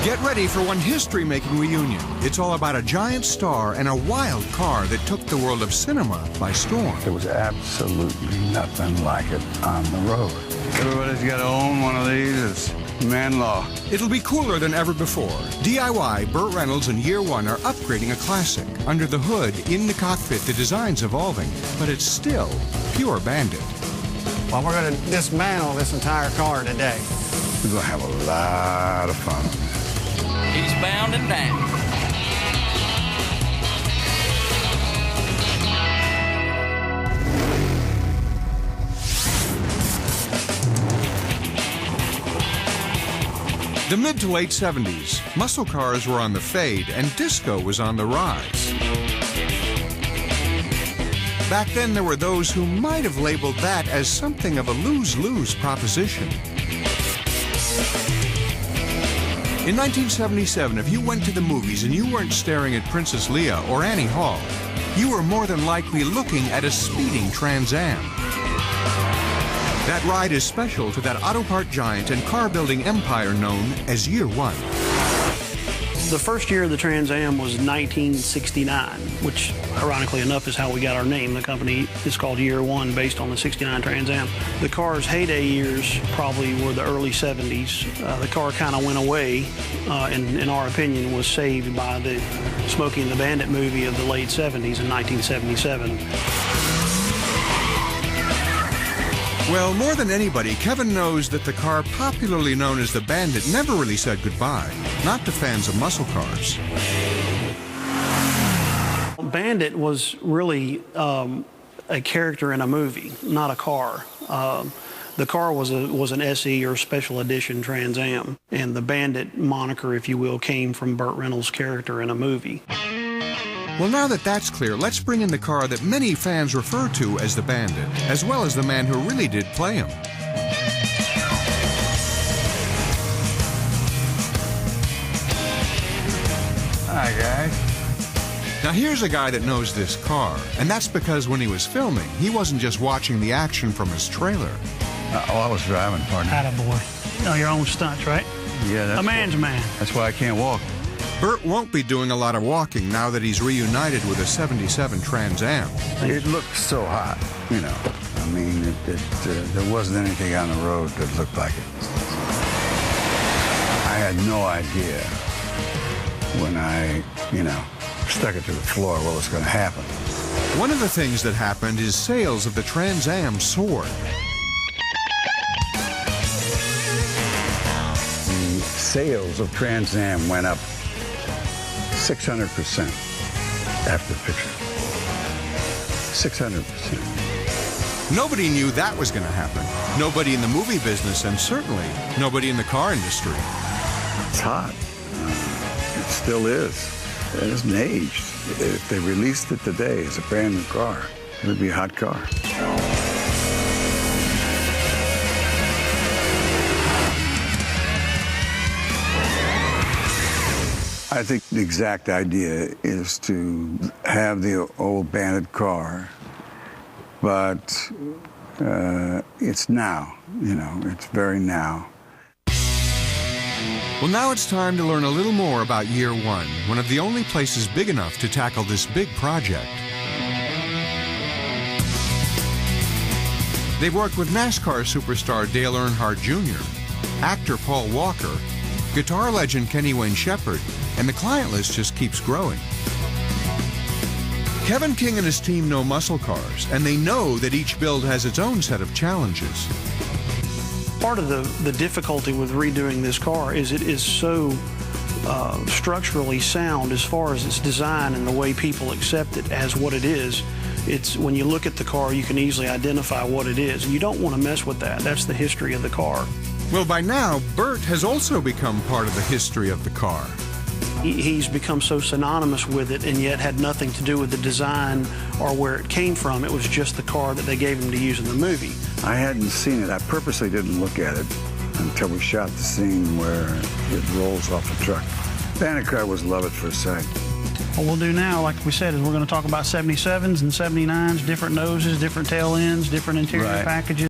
Get ready for one history-making reunion. It's all about a giant star and a wild car that took the world of cinema by storm. There was absolutely nothing like it on the road. Everybody's got to own one of these. It's man law. It'll be cooler than ever before. DIY, Burt Reynolds and Year One are upgrading a classic. Under the hood, in the cockpit, the design's evolving, but it's still pure Bandit. Well, we're going to dismantle this entire car today. We're going to have a lot of fun. He's bound and down. The mid to late 70s, muscle cars were on the fade and disco was on the rise. Back then, there were those who might have labeled that as something of a lose-lose proposition. In 1977, if you went to the movies and you weren't staring at Princess Leia or Annie Hall, you were more than likely looking at a speeding Trans Am. That ride is special to that auto part giant and car-building empire known as Year One. The first year of the Trans Am was 1969, which, ironically enough, is how we got our name. The company is called Year One, based on the '69 Trans Am. The car's heyday years probably were the early '70s. The car kind of went away, and in our opinion, was saved by the Smokey and the Bandit movie of the late '70s in 1977. Well, more than anybody, Kevin knows that the car popularly known as the Bandit never really said goodbye, not to fans of muscle cars. Bandit was really a character in a movie, not a car. The car was an SE or special edition Trans Am, and the Bandit moniker, if you will, came from Burt Reynolds' character in a movie. Well, now that that's clear, let's bring in the car that many fans refer to as the Bandit, as well as the man who really did play him. Hi, guys. Now, here's a guy that knows this car, and that's because when he was filming, he wasn't just watching the action from his trailer. I was driving, partner. Attaboy. Oh, your own stunts, right? Yeah, that's a man's man. That's why I can't walk. Burt won't be doing a lot of walking now that he's reunited with a '77 Trans Am. It looked so hot, you know. I mean, there wasn't anything on the road that looked like it. I had no idea when I, stuck it to the floor what was going to happen. One of the things that happened is sales of the Trans Am soared. The sales of Trans Am went up 600% after the picture. 600%. Nobody knew that was going to happen. Nobody in the movie business, and certainly nobody in the car industry. It's hot. It still is. It hasn't aged. If they released it today as a brand new car, it would be a hot car. I think the exact idea is to have the old Bandit car, but it's now, it's very now. Well, now it's time to learn a little more about Year one of the only places big enough to tackle this big project. They've worked with NASCAR superstar Dale Earnhardt Jr., actor Paul Walker, guitar legend Kenny Wayne Shepherd, and the client list just keeps growing. Kevin King and his team know muscle cars, and they know that each build has its own set of challenges. Part of the difficulty with redoing this car is it is so structurally sound as far as its design and the way people accept it as what it is. It's when you look at the car, you can easily identify what it is, and you don't want to mess with that. That's the history of the car. Well, by now, Burt has also become part of the history of the car. He's become so synonymous with it and yet had nothing to do with the design or where it came from. It was just the car that they gave him to use in the movie. I hadn't seen it. I purposely didn't look at it until we shot the scene where it rolls off the truck. Bandit car was love at first sight. What we'll do now, like we said, is we're going to talk about 77s and 79s, different noses, different tail ends, different interior packages.